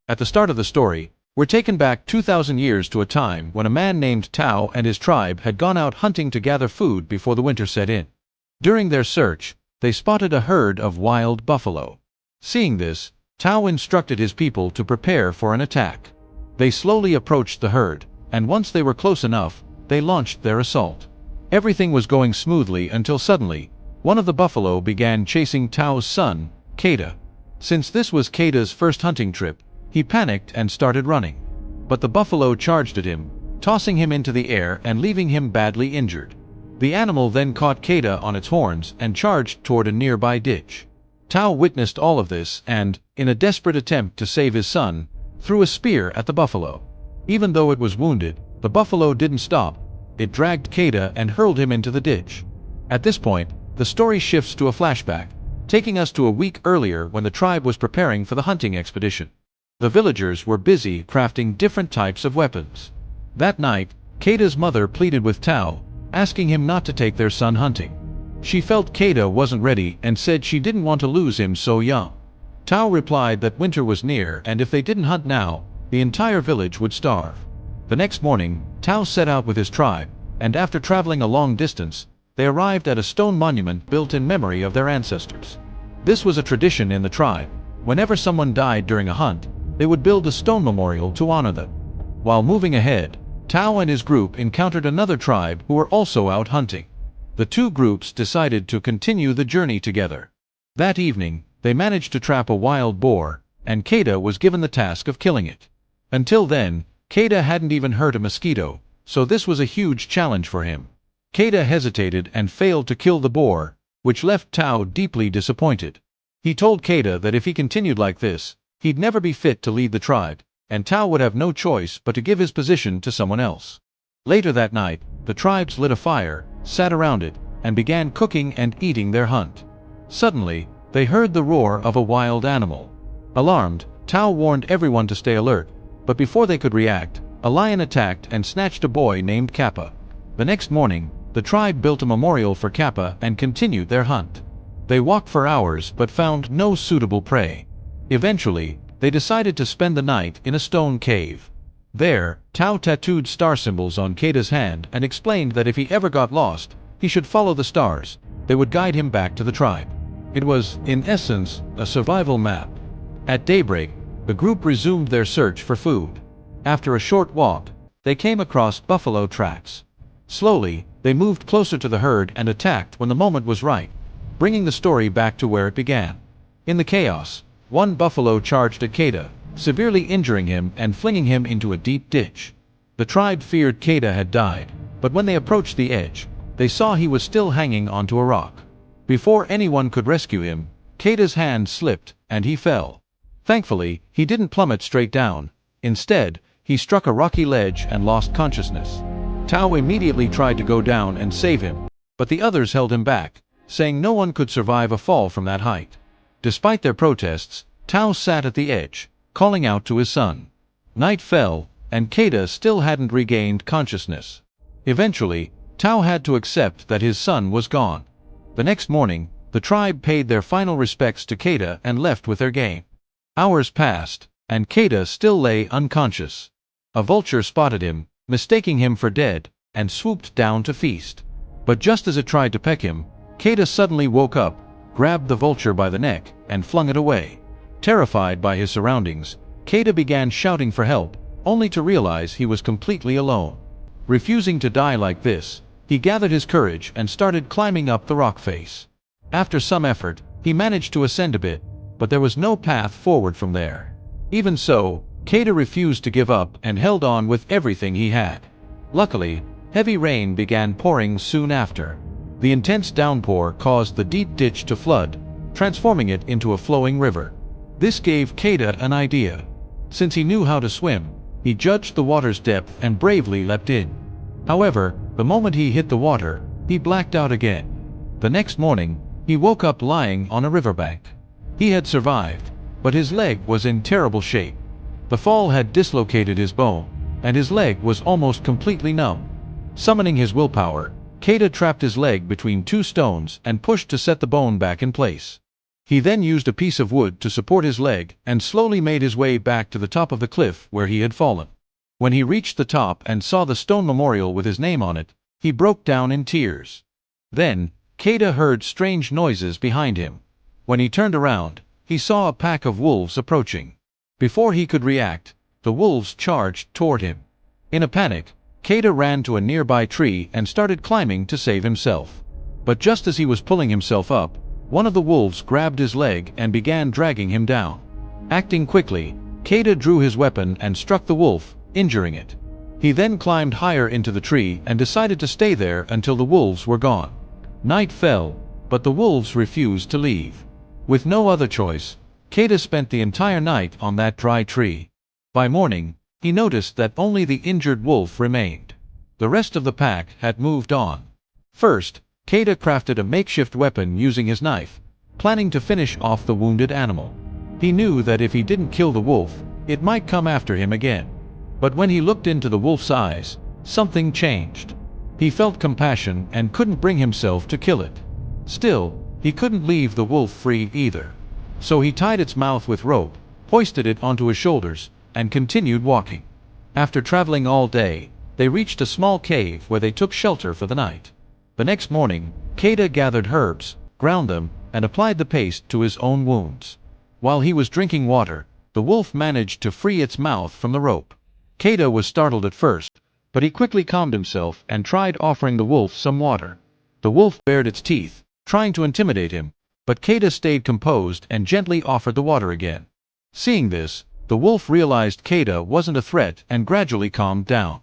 At the start of the story, we're taken back 2,000 years to a time when a man named Tao and his tribe had gone out hunting to gather food before the winter set in. During their search, they spotted a herd of wild buffalo. Seeing this, Tao instructed his people to prepare for an attack. They slowly approached the herd, and once they were close enough, they launched their assault. Everything was going smoothly until suddenly, one of the buffalo began chasing Tao's son, Kada. Since this was Kada's first hunting trip, he panicked and started running. But the buffalo charged at him, tossing him into the air and leaving him badly injured. The animal then caught Kada on its horns and charged toward a nearby ditch. Tao witnessed all of this and, in a desperate attempt to save his son, threw a spear at the buffalo. Even though it was wounded, the buffalo didn't stop. It dragged Kada and hurled him into the ditch. At this point, the story shifts to a flashback, taking us to a week earlier when the tribe was preparing for the hunting expedition. The villagers were busy crafting different types of weapons. That night, Kada's mother pleaded with Tao, asking him not to take their son hunting. She felt Kada wasn't ready and said she didn't want to lose him so young. Tao replied that winter was near and if they didn't hunt now, the entire village would starve. The next morning, Tao set out with his tribe, and after traveling a long distance, they arrived at a stone monument built in memory of their ancestors. This was a tradition in the tribe. Whenever someone died during a hunt, they would build a stone memorial to honor them. While moving ahead, Tao and his group encountered another tribe who were also out hunting. The two groups decided to continue the journey together. That evening, they managed to trap a wild boar, and Kada was given the task of killing it. Until then, Kada hadn't even hurt a mosquito, so this was a huge challenge for him. Kada hesitated and failed to kill the boar, which left Tao deeply disappointed. He told Kada that if he continued like this, he'd never be fit to lead the tribe, and Tao would have no choice but to give his position to someone else. Later that night, the tribes lit a fire, sat around it, and began cooking and eating their hunt. Suddenly, they heard the roar of a wild animal. Alarmed, Tao warned everyone to stay alert, but before they could react, a lion attacked and snatched a boy named Kappa. The next morning, the tribe built a memorial for Kappa and continued their hunt. They walked for hours but found no suitable prey. Eventually, they decided to spend the night in a stone cave. There, Tao tattooed star symbols on Kada's hand and explained that if he ever got lost, he should follow the stars. They would guide him back to the tribe. It was, in essence, a survival map. At daybreak, the group resumed their search for food. After a short walk, they came across buffalo tracks. Slowly, they moved closer to the herd and attacked when the moment was right, bringing the story back to where it began. In the chaos, one buffalo charged at Kada, severely injuring him and flinging him into a deep ditch. The tribe feared Kada had died, but when they approached the edge, they saw he was still hanging onto a rock. Before anyone could rescue him, Kada's hand slipped, and he fell. Thankfully, he didn't plummet straight down. Instead, he struck a rocky ledge and lost consciousness. Tao immediately tried to go down and save him, but the others held him back, saying no one could survive a fall from that height. Despite their protests, Tao sat at the edge, calling out to his son. Night fell, and Kada still hadn't regained consciousness. Eventually, Tao had to accept that his son was gone. The next morning, the tribe paid their final respects to Kada and left with their game. Hours passed, and Kada still lay unconscious. A vulture spotted him, mistaking him for dead, and swooped down to feast. But just as it tried to peck him, Kada suddenly woke up, grabbed the vulture by the neck, and flung it away. Terrified by his surroundings, Kada began shouting for help, only to realize he was completely alone. Refusing to die like this, he gathered his courage and started climbing up the rock face. After some effort, he managed to ascend a bit, but there was no path forward from there. Even so, Kada refused to give up and held on with everything he had. Luckily, heavy rain began pouring soon after. The intense downpour caused the deep ditch to flood, transforming it into a flowing river. This gave Kada an idea. Since he knew how to swim, he judged the water's depth and bravely leapt in. However, the moment he hit the water, he blacked out again. The next morning, he woke up lying on a riverbank. He had survived, but his leg was in terrible shape. The fall had dislocated his bone, and his leg was almost completely numb. Summoning his willpower, Kada trapped his leg between two stones and pushed to set the bone back in place. He then used a piece of wood to support his leg and slowly made his way back to the top of the cliff where he had fallen. When he reached the top and saw the stone memorial with his name on it, he broke down in tears. Then, Kada heard strange noises behind him. When he turned around, he saw a pack of wolves approaching. Before he could react, the wolves charged toward him. In a panic, Kada ran to a nearby tree and started climbing to save himself. But just as he was pulling himself up, one of the wolves grabbed his leg and began dragging him down. Acting quickly, Kada drew his weapon and struck the wolf, injuring it. He then climbed higher into the tree and decided to stay there until the wolves were gone. Night fell, but the wolves refused to leave. With no other choice, Kada spent the entire night on that dry tree. By morning, he noticed that only the injured wolf remained. The rest of the pack had moved on. First, Kada crafted a makeshift weapon using his knife, planning to finish off the wounded animal. He knew that if he didn't kill the wolf, it might come after him again. But when he looked into the wolf's eyes, something changed. He felt compassion and couldn't bring himself to kill it. Still, he couldn't leave the wolf free either. So he tied its mouth with rope, hoisted it onto his shoulders, and continued walking. After traveling all day, they reached a small cave where they took shelter for the night. The next morning, Kada gathered herbs, ground them, and applied the paste to his own wounds. While he was drinking water, the wolf managed to free its mouth from the rope. Kada was startled at first, but he quickly calmed himself and tried offering the wolf some water. The wolf bared its teeth, trying to intimidate him, but Kada stayed composed and gently offered the water again. Seeing this, the wolf realized Kada wasn't a threat and gradually calmed down.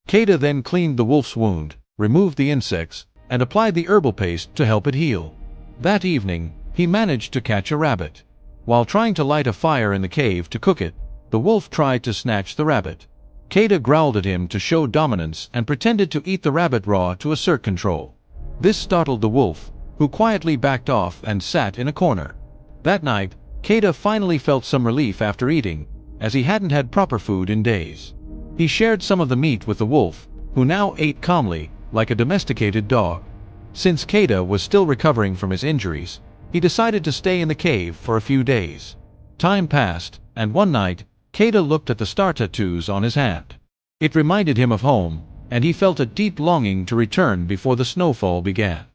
Kada then cleaned the wolf's wound, removed the insects, and applied the herbal paste to help it heal. That evening, he managed to catch a rabbit. While trying to light a fire in the cave to cook it, the wolf tried to snatch the rabbit. Kada growled at him to show dominance and pretended to eat the rabbit raw to assert control. This startled the wolf, who quietly backed off and sat in a corner. That night, Kada finally felt some relief after eating, as he hadn't had proper food in days. He shared some of the meat with the wolf, who now ate calmly, like a domesticated dog. Since Kada was still recovering from his injuries, he decided to stay in the cave for a few days. Time passed, and one night, Kada looked at the star tattoos on his hand. It reminded him of home, and he felt a deep longing to return before the snowfall began.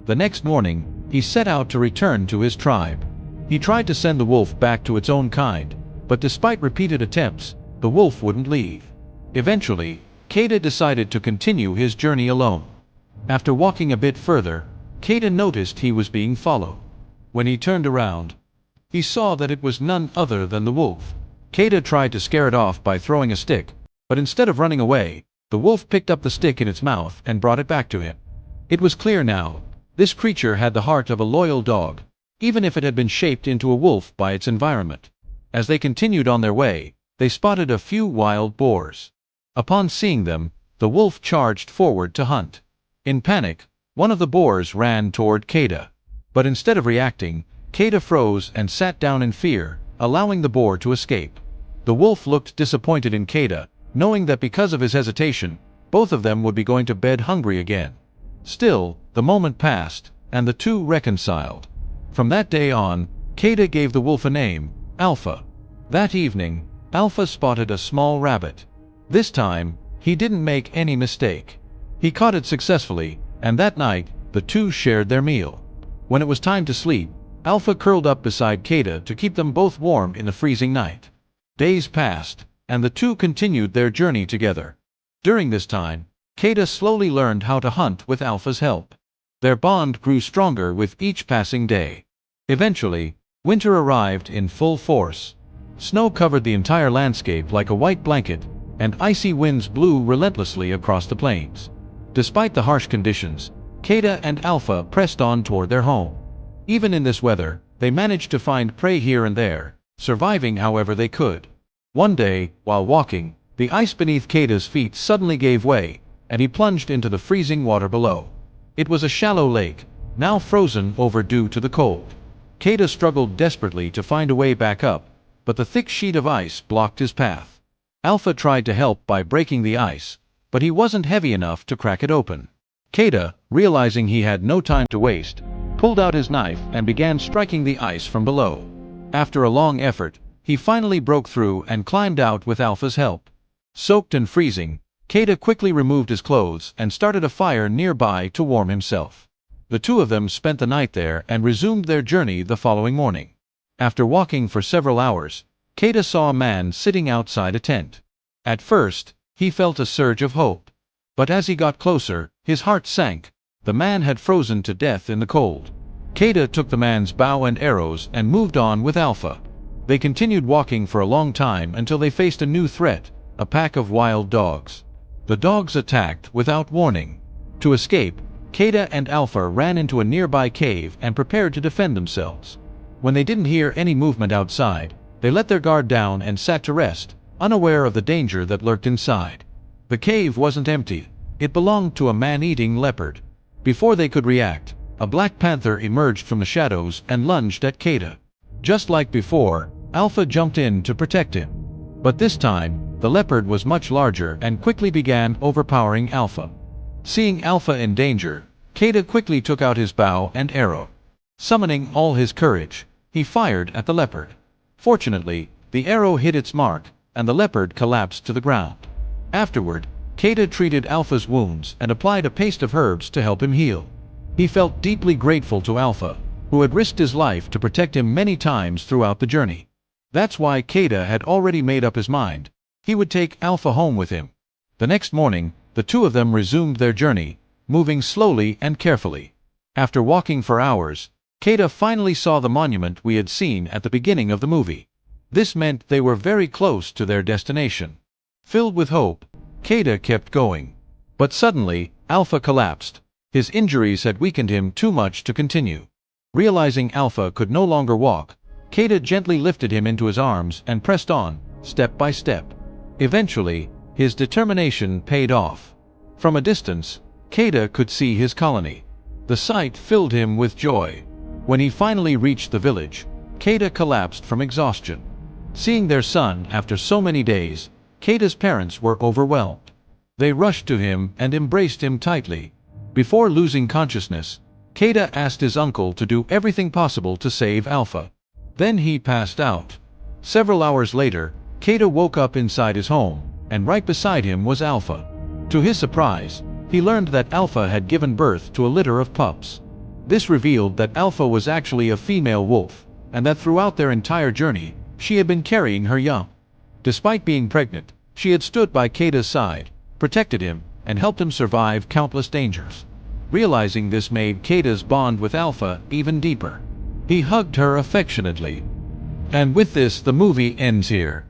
The next morning, he set out to return to his tribe. He tried to send the wolf back to its own kind, but despite repeated attempts, the wolf wouldn't leave. Eventually, Kada decided to continue his journey alone. After walking a bit further, Kada noticed he was being followed. When he turned around, he saw that it was none other than the wolf. Kada tried to scare it off by throwing a stick, but instead of running away, the wolf picked up the stick in its mouth and brought it back to him. It was clear now, this creature had the heart of a loyal dog, even if it had been shaped into a wolf by its environment. As they continued on their way, they spotted a few wild boars. Upon seeing them, the wolf charged forward to hunt. In panic, one of the boars ran toward Kada. But instead of reacting, Kada froze and sat down in fear, allowing the boar to escape. The wolf looked disappointed in Kada, knowing that because of his hesitation, both of them would be going to bed hungry again. Still, the moment passed, and the two reconciled. From that day on, Kada gave the wolf a name, Alpha. That evening, Alpha spotted a small rabbit. This time, he didn't make any mistake. He caught it successfully, and that night, the two shared their meal. When it was time to sleep, Alpha curled up beside Kada to keep them both warm in the freezing night. Days passed, and the two continued their journey together. During this time, Kada slowly learned how to hunt with Alpha's help. Their bond grew stronger with each passing day. Eventually, winter arrived in full force. Snow covered the entire landscape like a white blanket, and icy winds blew relentlessly across the plains. Despite the harsh conditions, Kada and Alpha pressed on toward their home. Even in this weather, they managed to find prey here and there, surviving however they could. One day, while walking, the ice beneath Kada's feet suddenly gave way, and he plunged into the freezing water below. It was a shallow lake, now frozen over due to the cold. Kada struggled desperately to find a way back up, but the thick sheet of ice blocked his path. Alpha tried to help by breaking the ice, but he wasn't heavy enough to crack it open. Kada, realizing he had no time to waste, pulled out his knife and began striking the ice from below. After a long effort, he finally broke through and climbed out with Alpha's help. Soaked and freezing, Kata quickly removed his clothes and started a fire nearby to warm himself. The two of them spent the night there and resumed their journey the following morning. After walking for several hours, Kata saw a man sitting outside a tent. At first, he felt a surge of hope. But as he got closer, his heart sank. The man had frozen to death in the cold. Kata took the man's bow and arrows and moved on with Alpha. They continued walking for a long time until they faced a new threat, a pack of wild dogs. The dogs attacked without warning. To escape, Kata and Alpha ran into a nearby cave and prepared to defend themselves. When they didn't hear any movement outside, they let their guard down and sat to rest, unaware of the danger that lurked inside. The cave wasn't empty. It belonged to a man-eating leopard. Before they could react, a black panther emerged from the shadows and lunged at Kata. Just like before, Alpha jumped in to protect him. But this time, the leopard was much larger and quickly began overpowering Alpha. Seeing Alpha in danger, Kata quickly took out his bow and arrow. Summoning all his courage, he fired at the leopard. Fortunately, the arrow hit its mark, and the leopard collapsed to the ground. Afterward, Kata treated Alpha's wounds and applied a paste of herbs to help him heal. He felt deeply grateful to Alpha, who had risked his life to protect him many times throughout the journey. That's why Kata had already made up his mind. He would take Alpha home with him. The next morning, the two of them resumed their journey, moving slowly and carefully. After walking for hours, Kata finally saw the monument we had seen at the beginning of the movie. This meant they were very close to their destination. Filled with hope, Kata kept going. But suddenly, Alpha collapsed. His injuries had weakened him too much to continue. Realizing Alpha could no longer walk, Kata gently lifted him into his arms and pressed on, step by step. Eventually, his determination paid off. From a distance, Kata could see his colony. The sight filled him with joy. When he finally reached the village, Kata collapsed from exhaustion. Seeing their son after so many days, Kata's parents were overwhelmed. They rushed to him and embraced him tightly. Before losing consciousness, Kata asked his uncle to do everything possible to save Alpha. Then he passed out. Several hours later, Kata woke up inside his home, and right beside him was Alpha. To his surprise, he learned that Alpha had given birth to a litter of pups. This revealed that Alpha was actually a female wolf, and that throughout their entire journey, she had been carrying her young. Despite being pregnant, she had stood by Kata's side, protected him, and helped him survive countless dangers. Realizing this made Kata's bond with Alpha even deeper. He hugged her affectionately. And with this, the movie ends here.